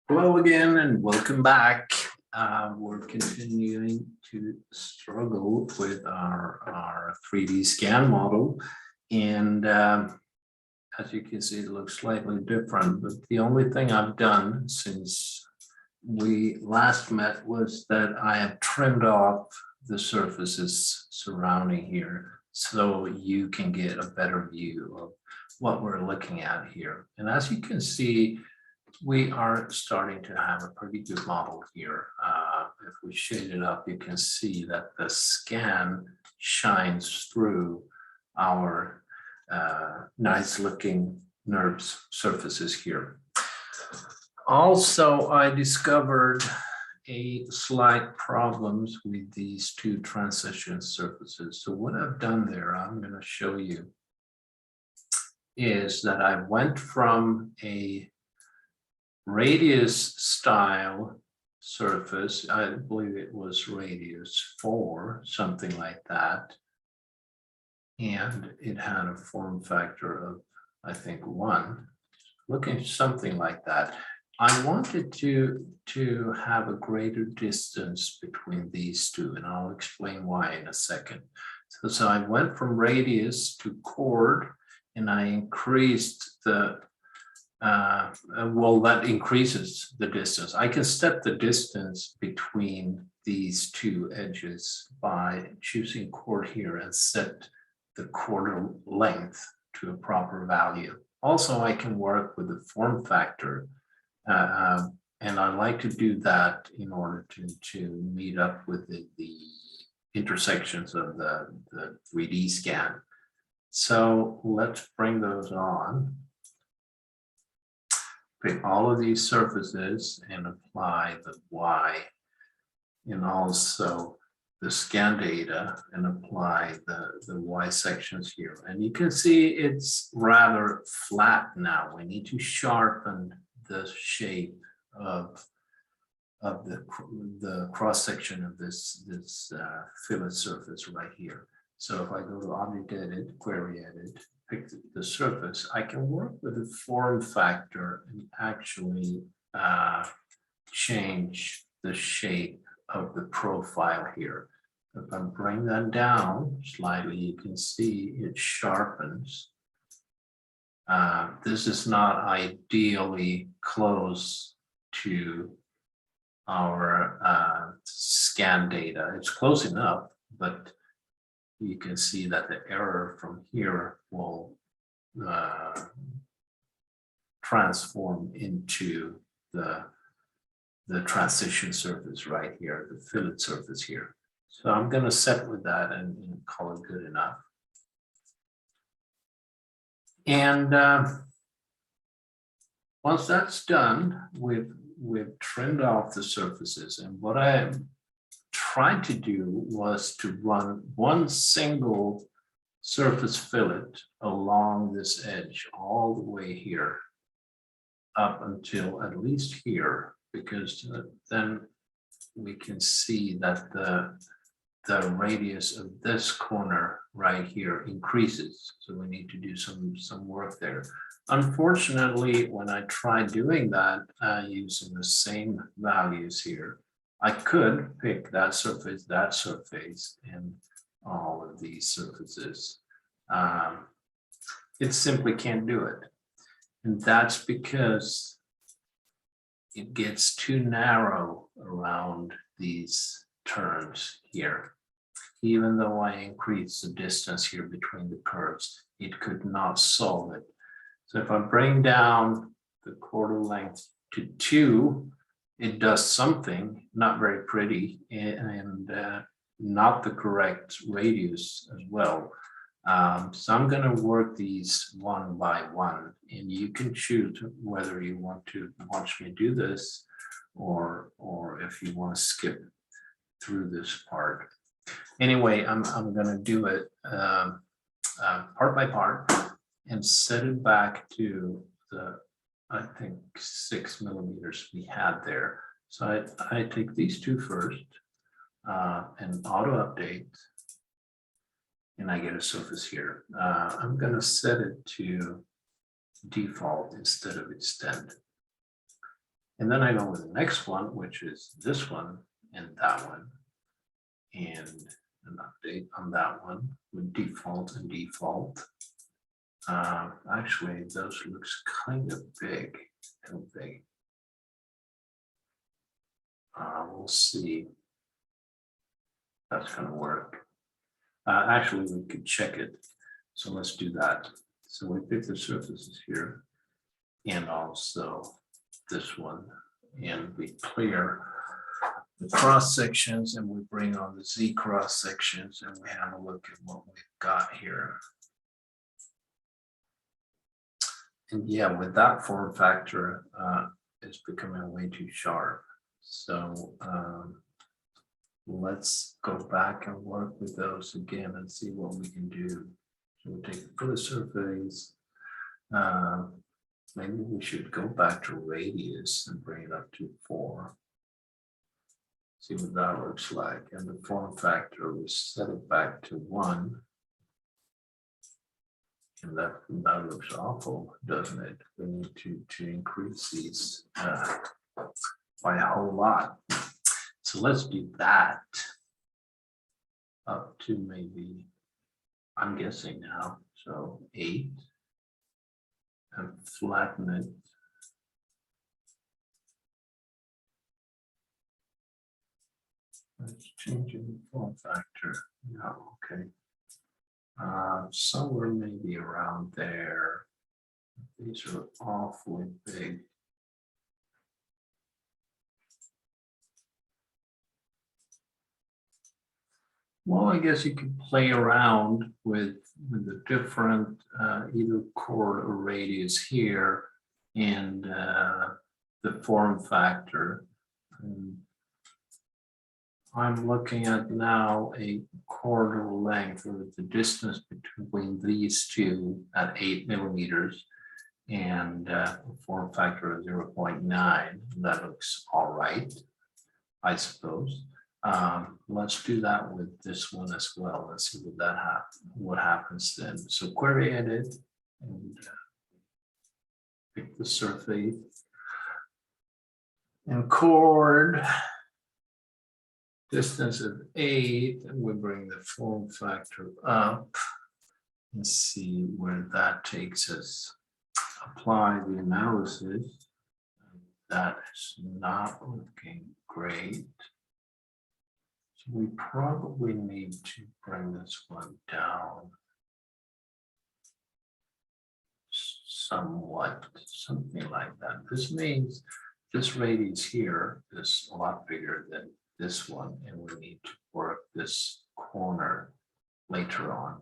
Hello again and welcome back. We're continuing to struggle with our 3D scan model. And as you can see, it looks slightly different. But the only thing I've done since we last met was that I have trimmed off the surfaces surrounding here so you can get a better view of what we're looking at here. And as you can see, we are starting to have a pretty good model here. If we shade it up, you can see that the scan shines through our nice looking NURBS surfaces here. Also, I discovered a slight problems with these two transition surfaces. So what I've done there, I'm going to show you, is that I went from a radius style surface, I believe it was radius 4, something like that. And it had a form factor of, I think, 1, looking something like that. I wanted to have a greater distance between these two, and I'll explain why in a second. So I went from radius to chord, and I increased the well, that increases the distance. I can step the distance between these two edges by choosing chord here and set the chord length to a proper value. Also, I can work with the form factor, and I like to do that in order to meet up with the intersections of the 3D scan. So let's bring those on. Pick all of these surfaces and apply the Y, and also the scan data and apply the Y sections here. And you can see it's rather flat now. We need to sharpen the shape of the cross section of this fillet surface right here. So if I go to Object Edit, Query Edit, pick the surface, I can work with the form factor and actually change the shape of the profile here. If I bring that down slightly, you can see it sharpens. This is not ideally close to our scan data. It's close enough, but you can see that the error from here will transform into the transition surface right here, the fillet surface here. So I'm going to set with that and call it good enough. And once that's done, we've trimmed off the surfaces. And what I tried to do was to run one single surface fillet along this edge all the way here up until at least here, because then we can see that the radius of this corner right here increases. So we need to do some work there. Unfortunately, when I tried doing that using the same values here, I could pick that surface, and all of these surfaces. It simply can't do it. And that's because it gets too narrow around these turns here. Even though I increase the distance here between the curves, it could not solve it. So if I bring down the quarter length to 2, it does something, not very pretty, and not the correct radius as well. So I'm going to work these one by one, and you can choose whether you want to watch me do this or if you want to skip through this part. Anyway, I'm going to do it part by part and set it back to the, I think, 6 millimeters we had there. So I take these two first and auto update, and I get a surface here. I'm going to set it to default instead of extend. And then I go with the next one, which is this one and that one. And an update on that one with default and default. Actually, those looks kind of big, don't they? We'll see. That's going to work. Actually, we could check it. So let's do that. So we pick the surfaces here and also this one, and we clear the cross sections and we bring on the Z cross sections and we have a look at what we've got here. And yeah, with that form factor, it's becoming way too sharp. So let's go back and work with those again and see what we can do. So we'll take the surface. Maybe we should go back to radius and bring it up to 4. See what that looks like. And the form factor, we set it back to 1. And that looks awful, doesn't it? We need to increase these by a whole lot. So let's do that up to maybe, I'm guessing now, so 8. And flatten it. Let's change the form factor. No, okay. Somewhere maybe around there. These are awfully big. Well, I guess you could play around with the different either chord or radius here and the form factor. I'm looking at now a quarter length, or the distance between these two at 8 millimeters, and a form factor of 0.9. That looks all right, I suppose. Let's do that with this one as well. Let's see what happens then. So query edit and pick the surface and chord. Distance of 8, and we bring the form factor up. Let's see where that takes us. Apply the analysis. That is not looking great. So we probably need to bring this one down somewhat, something like that. This means this radius here is a lot bigger than this one, and we need to work this corner later on.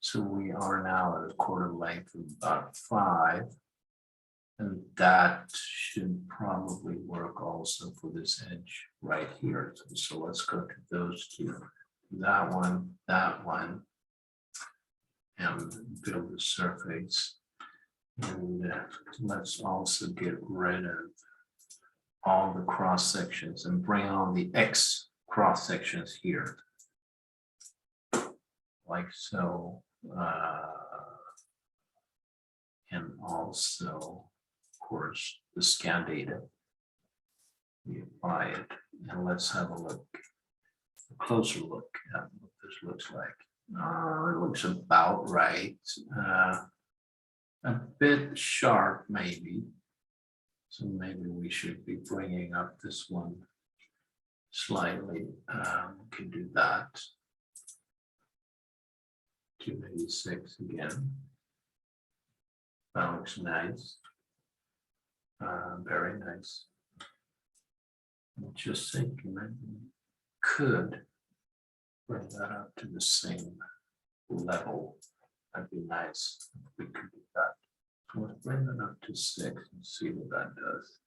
So we are now at a quarter length of about 5, and that should probably work also for this edge right here. So let's go to those two, that one, and build the surface. And let's also get rid of all the cross sections and bring on the X cross sections here, like so, and also, of course, the scan data. We apply it, and let's have a look, a closer look at what this looks like. It looks about right, a bit sharp maybe. So maybe we should be bringing up this one slightly. We can do that. 286 again. That looks nice. Very nice. I'm just thinking maybe we could bring that up to the same level. That'd be nice if we could do that. Let's bring it up to 6 and see what that does.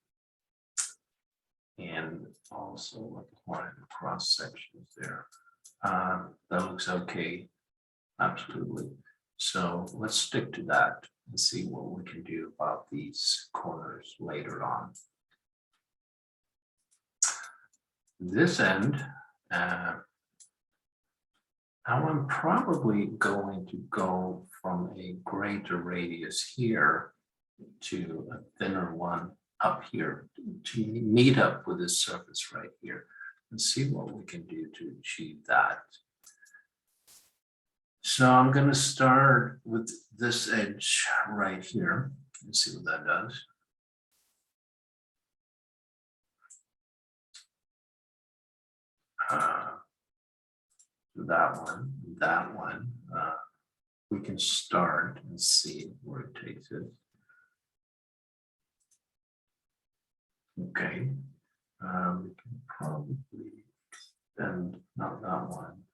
And also apply the cross sections there. That looks okay. Absolutely. So let's stick to that and see what we can do about these corners later on. This end, now I'm probably going to go from a greater radius here to a thinner one up here to meet up with this surface right here and see what we can do to achieve that. So I'm going to start with this edge right here and see what that does. That one, we can start and see where it takes us. Okay, we can probably extend, not that one,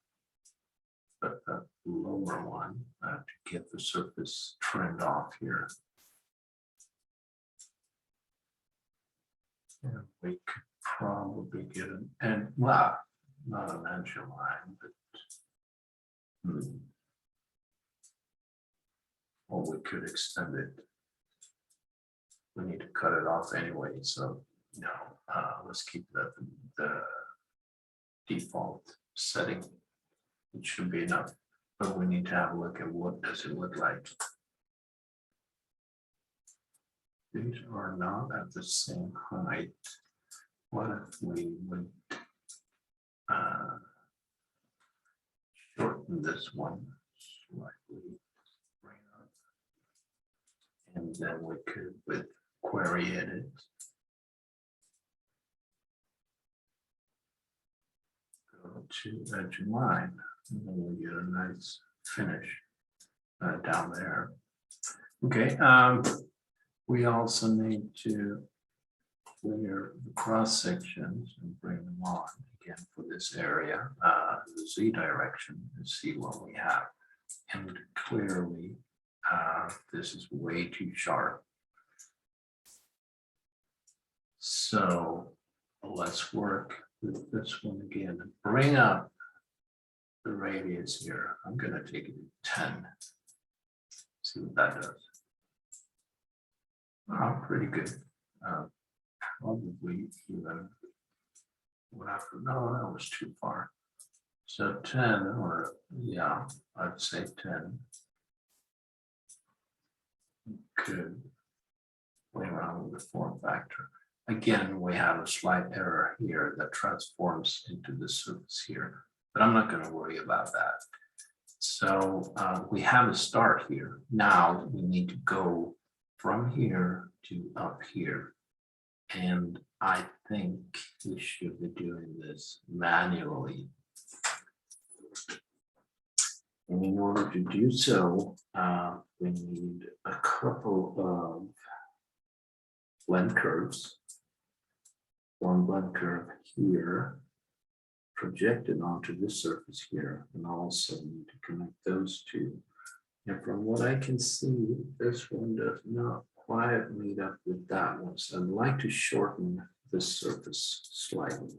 but the lower one to get the surface trimmed off here. And we could probably get an end, well, not an edge line, but or we could extend it. We need to cut it off anyway, so no, let's keep that the default setting. It should be enough, but we need to have a look at what does it look like. These are not at the same height. What if we would shorten this one slightly, bring up, and then we could with query edit go to edge line, and then we get a nice finish down there. Okay, we also need to clear the cross sections and bring them on again for this area, the Z direction, and see what we have. And clearly, this is way too sharp. So let's work with this one again. Bring up the radius here. I'm going to take it to 10. See what that does. Oh, pretty good. Probably even, no, that was too far. So 10, or yeah, I'd say 10. Could play around with the form factor. Again, we have a slight error here that transforms into the surface here, but I'm not going to worry about that. So we have a start here. Now we need to go from here to up here. And I think we should be doing this manually. And in order to do so, we need a couple of blend curves. One blend curve here, projected onto this surface here, and also need to connect those two. And from what I can see, this one does not quite meet up with that one. So I'd like to shorten this surface slightly.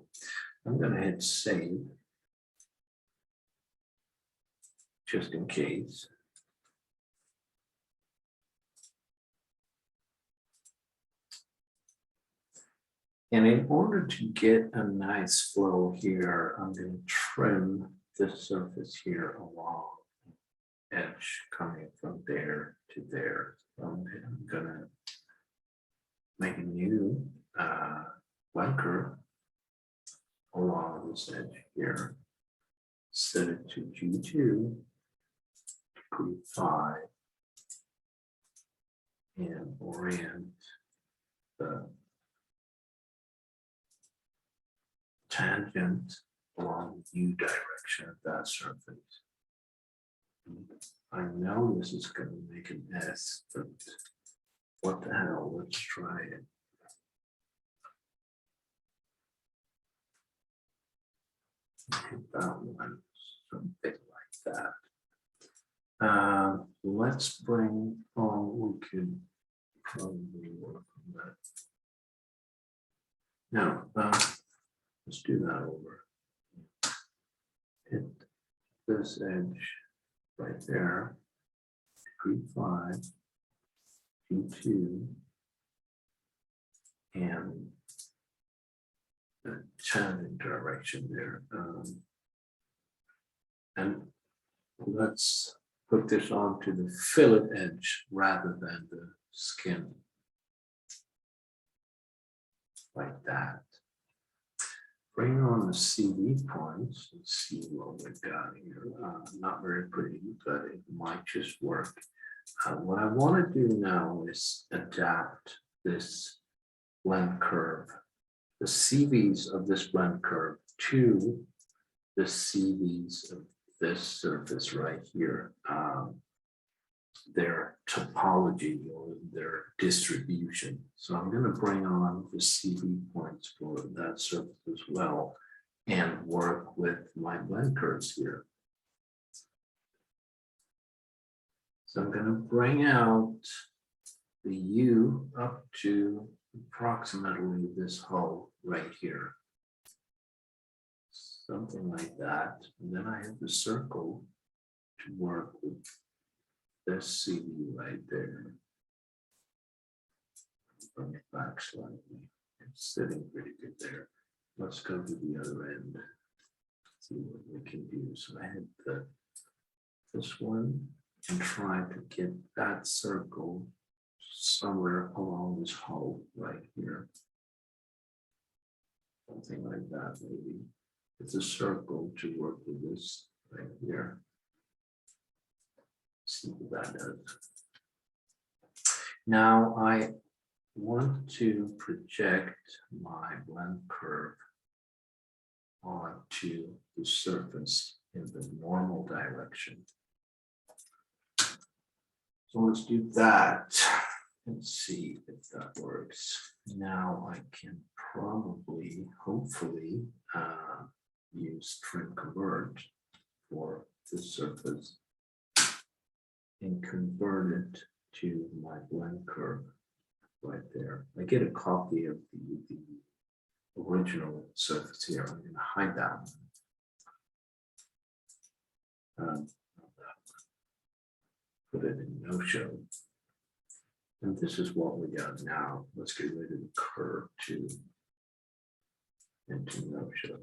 I'm going to hit save, just in case. And in order to get a nice flow here, I'm going to trim this surface here along edge coming from there to there. So I'm going to make a new line curve along this edge here. Set it to G2, degree 5, and orient the tangent along the U direction of that surface. I know this is going to make an S, but what the hell, let's try it. Hit that one, something like that. Let's bring, we could probably work on that. No, let's do that over. Hit this edge right there, degree 5, G2, and the tangent direction there. And let's put this onto the fillet edge rather than the skin. Like that. Bring on the CV points and see what we've got here. Not very pretty, but it might just work. What I want to do now is adapt this blend curve, the CVs of this blend curve to the CVs of this surface right here, their topology or their distribution. So I'm going to bring on the CV points for that surface as well and work with my blend curves here. So I'm going to bring out the U up to approximately this hole right here. Something like that. And then I have the circle to work with this CV right there. Bring it back slightly. It's sitting pretty good there. Let's go to the other end. See what we can do. So I had this one and try to get that circle somewhere along this hole right here. Something like that, maybe. It's a circle to work with this right here. See what that does. Now I want to project my blend curve onto the surface in the normal direction. So let's do that and see if that works. Now I can probably, hopefully, use trim convert for the surface and convert it to my blend curve right there. I get a copy of the original surface here. I'm going to hide that one. Put it in no show. And this is what we got now. Let's get rid of the curve too. Into no show.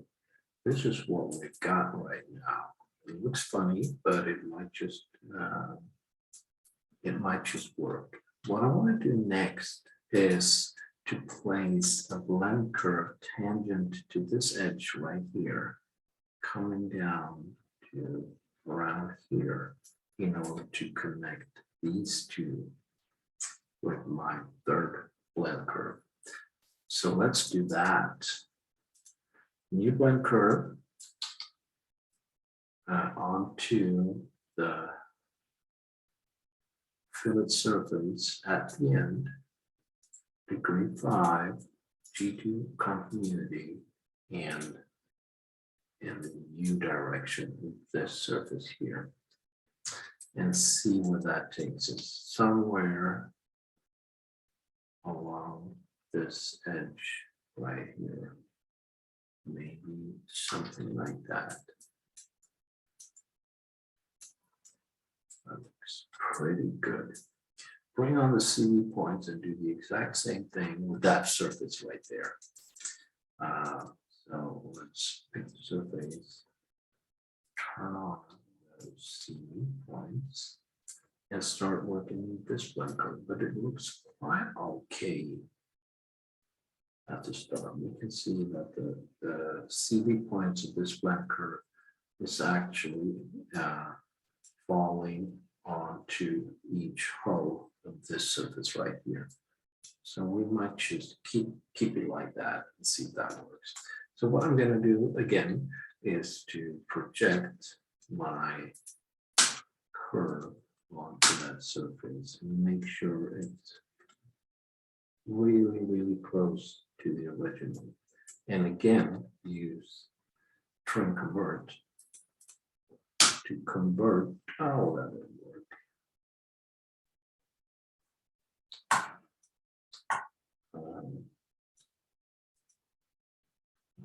This is what we've got right now. It looks funny, but it might just work. What I want to do next is to place a blend curve tangent to this edge right here, coming down to around here in order to connect these two with my third blend curve. So let's do that. New blend curve onto the fillet surface at the end, degree 5, G2 continuity, and in the U direction with this surface here. And see where that takes us. Somewhere along this edge right here. Maybe something like that. That looks pretty good. Bring on the CV points and do the exact same thing with that surface right there. So let's pick the surface, turn on those CV points, and start working with this blend curve. But it looks quite okay at the start. We can see that the CV points of this blend curve is actually falling onto each hole of this surface right here. So we might just keep it like that and see if that works. So what I'm going to do again is to project my curve onto that surface and make sure it's really, really close to the original. And again, use trim convert to convert. Oh, that didn't work.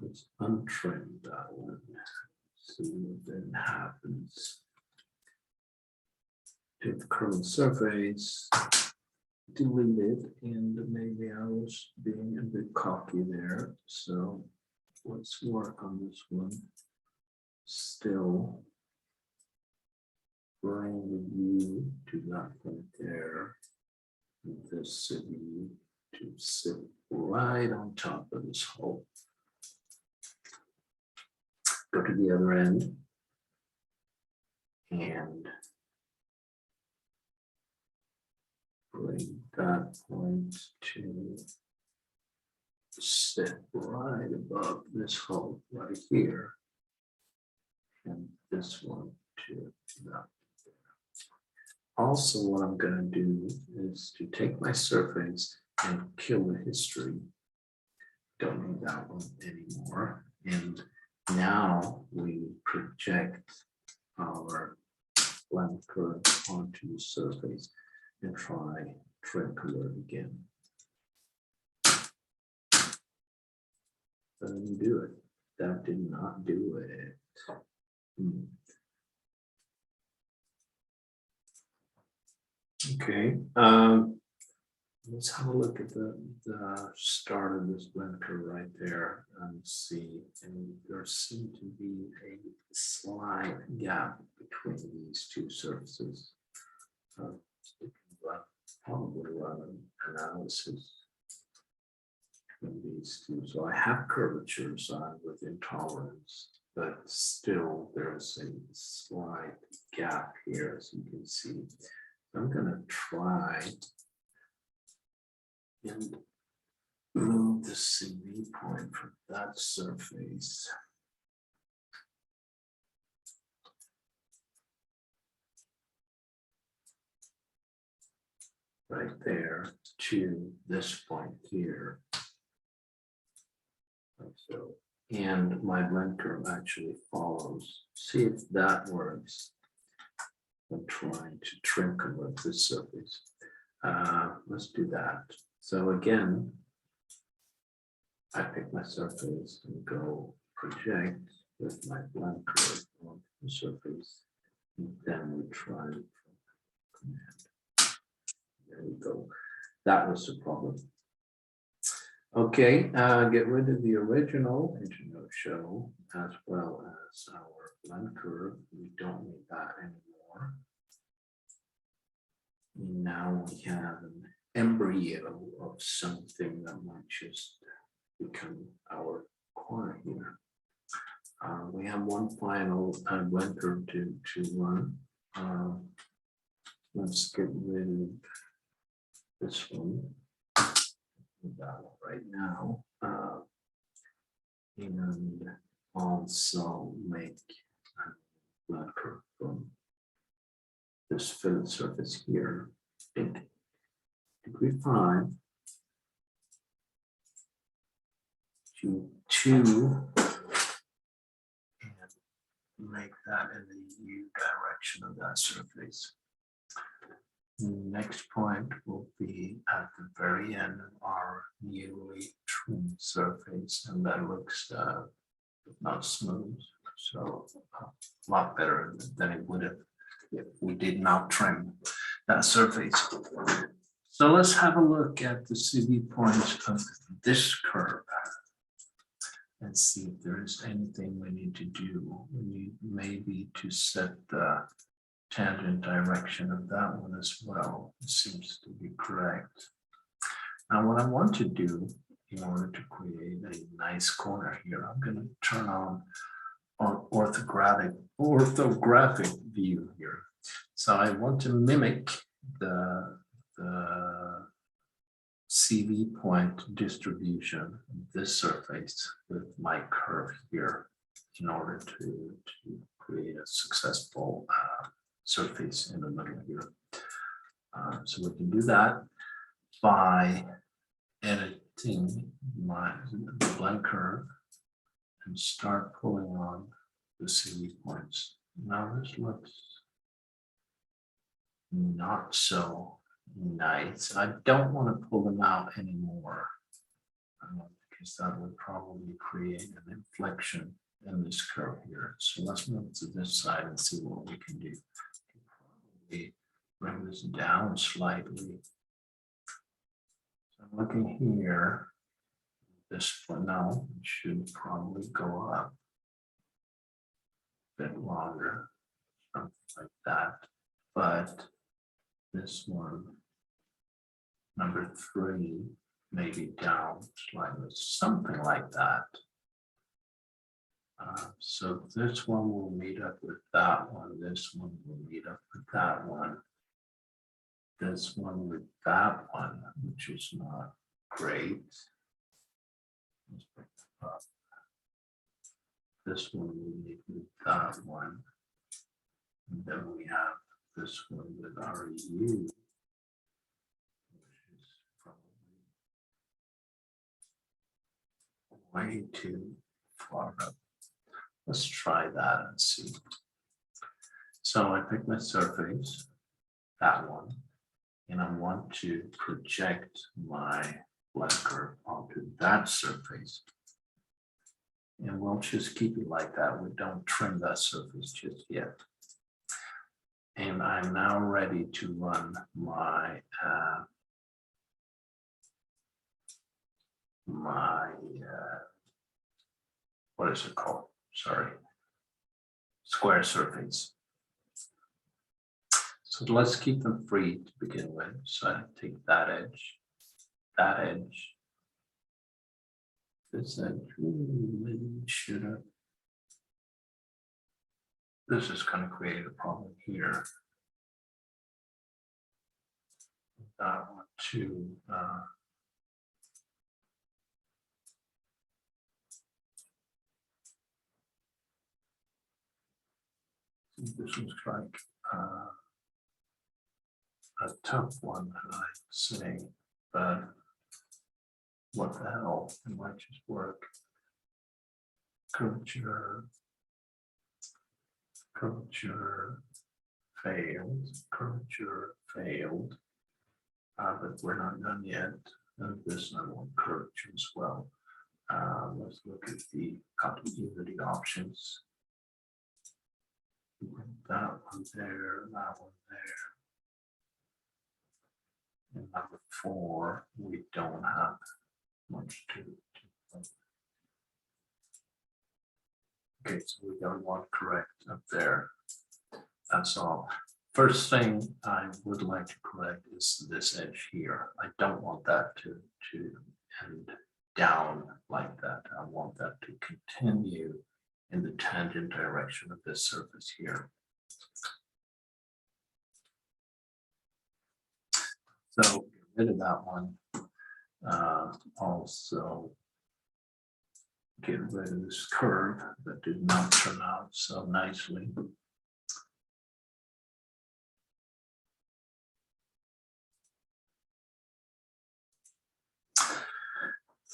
Let's untrim that one. See what then happens to the current surface. Delete it, and maybe I was being a bit cocky there. So let's work on this one. Still bring the view to that point there. This city to sit right on top of this hole. Go to the other end and bring that point to sit right above this hole right here. And this one to that. Also, what I'm going to do is to take my surface and kill the history. Don't need that one anymore. And now we project our blend curve onto the surface and try trim color again. Doesn't do it. That did not do it. Okay, let's have a look at the start of this blend curve right there and see. And there seems to be a slight gap between these two surfaces. Probably run an analysis between these two. So I have curvature side with intolerance, but still there's a slight gap here, as you can see. I'm going to try and move the CV point from that surface right there to this point here. So, and my blend curve actually follows. See if that works. I'm trying to trim color this surface. Let's do that. So again, I pick my surface and go project with my blend curve on the surface. And then we try command. There we go. That was the problem. Okay, get rid of the original interno show as well as our blend curve. We don't need that anymore. Now we have an embryo of something that might just become our corner here. We have one final blend curve to run. Let's get rid of this one. That right now, and also make a blend curve from this fillet surface here, big degree 5 to 2, and make that in the U direction of that surface. Next point will be at the very end of our newly trimmed surface, and that looks not smooth, so a lot better than it would have if we did not trim that surface. So let's have a look at the CV points of this curve and see if there is anything we need to do. We need maybe to set the tangent direction of that one as well. It seems to be correct. Now what I want to do in order to create a nice corner here, I'm going to turn on orthographic view here. So I want to mimic the CV point distribution of this surface with my curve here in order to create a successful surface in the middle here. So we can do that by editing the blend curve and start pulling on the CV points. Now this looks not so nice. I don't want to pull them out anymore because that would probably create an inflection in this curve here. So let's move to this side and see what we can do. Probably bring this down slightly. So I'm looking here. This one now should probably go up a bit longer. something like that. But this one, number 3, maybe down slightly, something like that. So this one will meet up with that one. This one will meet up with that one. This one with that one, which is not great. Let's pick it up. This one will meet with that one. And then we have this one with RU, which is probably way too far up. Let's try that and see. So I pick my surface, that one, and I want to project my blend curve onto that surface. And we'll just keep it like that. We don't trim that surface just yet. And I'm now ready to run my what is it called? Sorry, square surface. So let's keep them free to begin with. So I take that edge, this edge, maybe should have. This is going to create a problem here. That one too. This looks like a tough one, I'd say, but what the hell, it might just work. Curvature failed, but we're not done yet. This I want curvature as well. Let's look at the continuity options. That one there, that one there. And number 4, we don't have much to. Okay, so we got one correct up there. That's all. First thing I would like to correct is this edge here. I don't want that to end down like that. I want that to continue in the tangent direction of this surface here. So get rid of that one. Also get rid of this curve that did not turn out so nicely.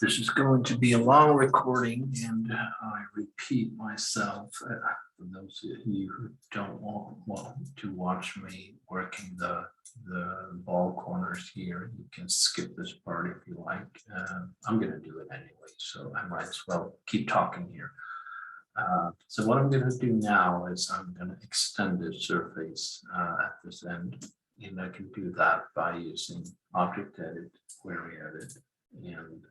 This is going to be a long recording, and I repeat myself. For those of you who don't want to watch me working the ball corners here, you can skip this part if you like. I'm going to do it anyway, so I might as well keep talking here. So what I'm going to do now is I'm going to extend the surface at this end, and I can do that by using Object Edit, Query Edit, and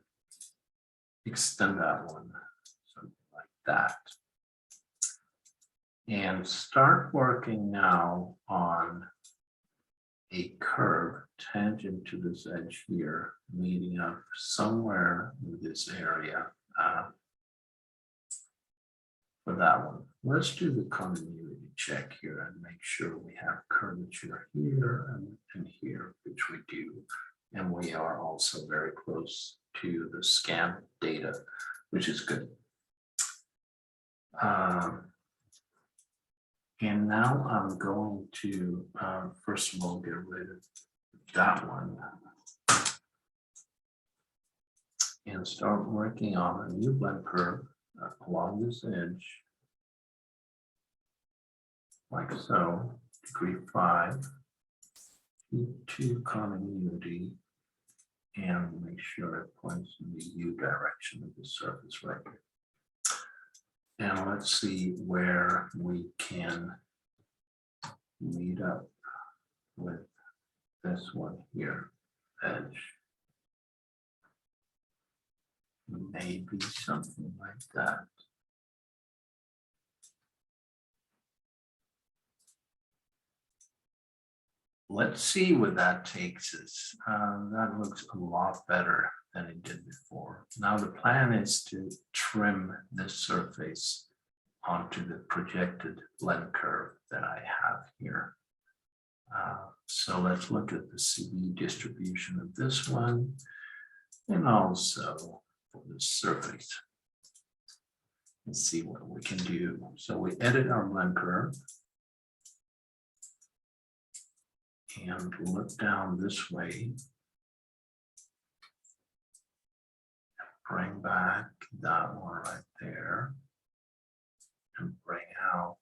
extend that one, something like that. And start working now on a curve tangent to this edge here, meeting up somewhere in this area for that one. Let's do the continuity check here and make sure we have curvature here and here, which we do. And we are also very close to the scan data, which is good. And now I'm going to, first of all, get rid of that one and start working on a new blend curve along this edge, like so, degree 5, keep to continuity, and make sure it points in the U direction of the surface right here. And let's see where we can meet up with this one here, edge. Maybe something like that. let's see where that takes us. That looks a lot better than it did before. Now the plan is to trim this surface onto the projected blend curve that I have here. So let's look at the CV distribution of this one and also for the surface and see what we can do. So we edit our blend curve and look down this way. Bring back that one right there and bring out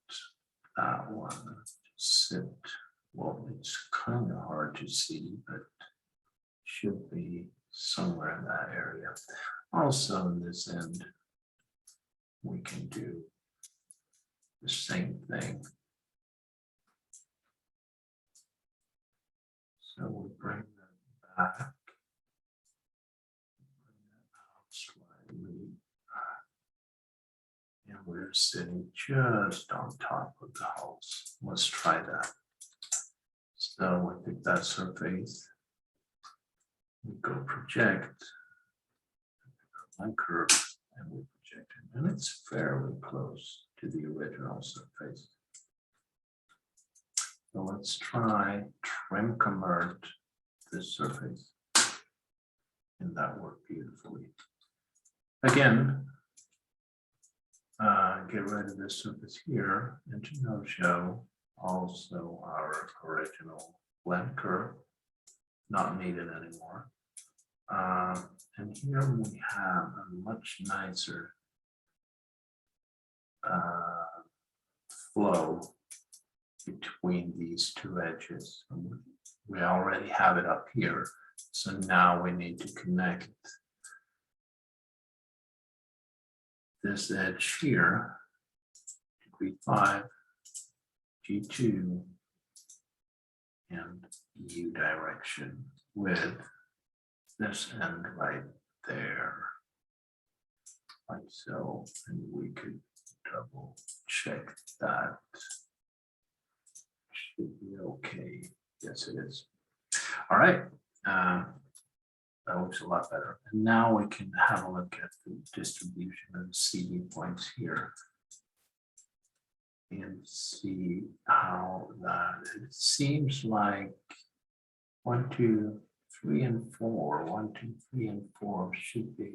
that one. Sit. Well, it's kind of hard to see, but should be somewhere in that area. Also in this end, we can do the same thing. So we bring that back, bring that out slightly, and we're sitting just on top of the house. Let's try that. So we pick that surface, we go project, line curve, and we project it, and it's fairly close to the original surface. So let's try trim convert this surface, and that worked beautifully. Again, get rid of this surface here and to no show also our original blend curve, not needed anymore. And here we have a much nicer flow between these two edges. We already have it up here, so now we need to connect this edge here, G5, G2, and U direction with this end right there, like so, and we could double check that. Should be okay. Yes, it is. All right. That looks a lot better. And now we can have a look at the distribution of the CV points here and see how that, it seems like 1, 2, 3, and 4, 1, 2, 3, and 4 should be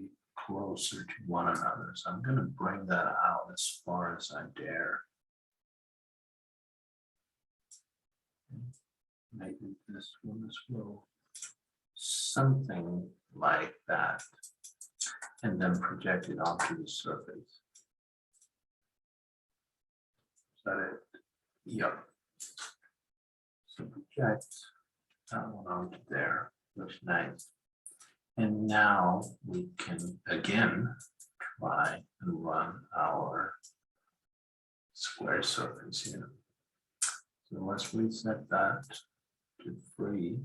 closer to one another. So I'm going to bring that out as far as I dare. Maybe this one as well. Something like that. And then project it onto the surface. Is that it? Yep. So project that one onto there. Looks nice. And now we can again try and run our square surface here. So let's reset that to 3.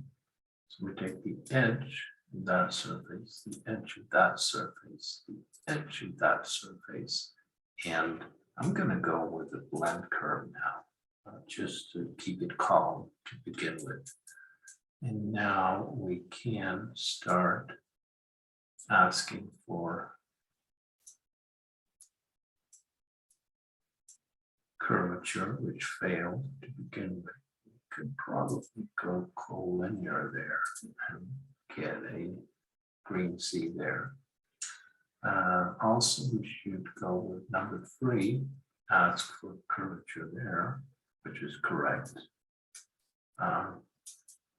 So we take the edge of that surface, the edge of that surface, the edge of that surface, and I'm going to go with the blend curve now, just to keep it calm to begin with. And now we can start asking for curvature, which failed to begin with. We could probably go collinear there and get a green C there. Also, we should go with number 3, ask for curvature there, which is correct.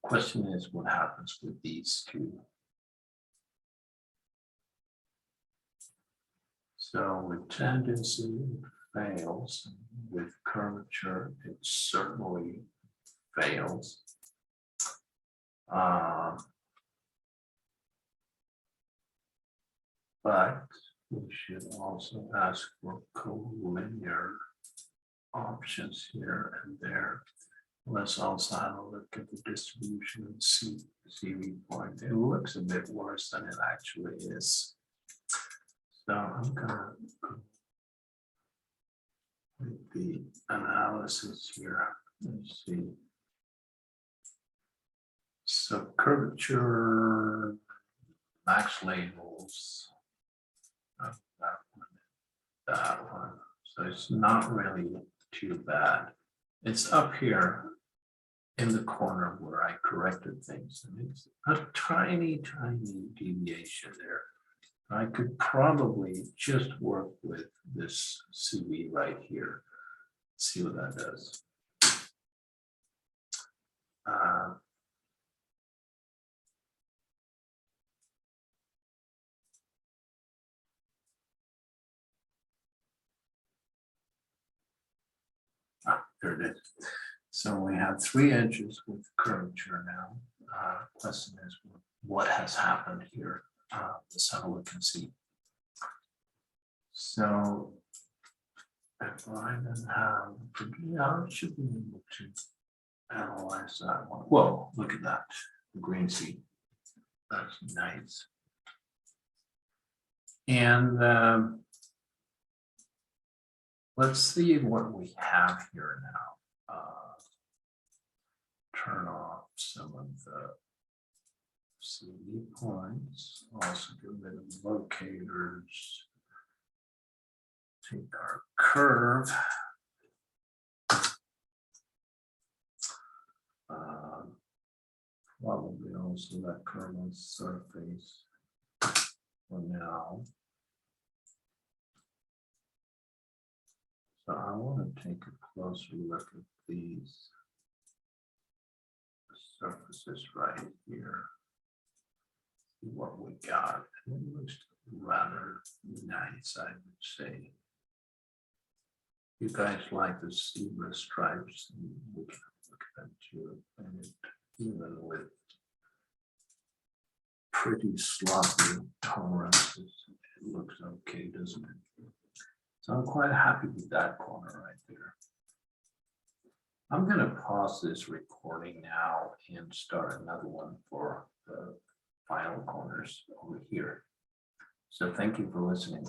Question is what happens with these two. So with tendency, it fails. With curvature, it certainly fails. But we should also ask for collinear options here and there. Let's also have a look at the distribution of the CV point. It looks a bit worse than it actually is. So I'm gonna make the analysis here. Let's see. So curvature, max labels, that one. So it's not really too bad. It's up here in the corner where I corrected things. And it's a tiny, tiny deviation there. I could probably just work with this CV right here. See what that does. There it is. So we have 3 edges with curvature now. Question is, what has happened here? Let's have a look and see. So if I then have, I should be able to analyze that one. Whoa, look at that, the green seed. That's nice. And let's see what we have here now. Turn off some of the CV points, also get rid of locators. Take our curve. Probably also that curve on surface for now. So I want to take a closer look at these surfaces right here. See what we got. It looks rather nice, I would say. You guys like the zebra stripes, and we can look at them too. And even with pretty sloppy tolerances, it looks okay, doesn't it? So I'm quite happy with that corner right there. I'm going to pause this recording now and start another one for the final corners over here. So thank you for listening.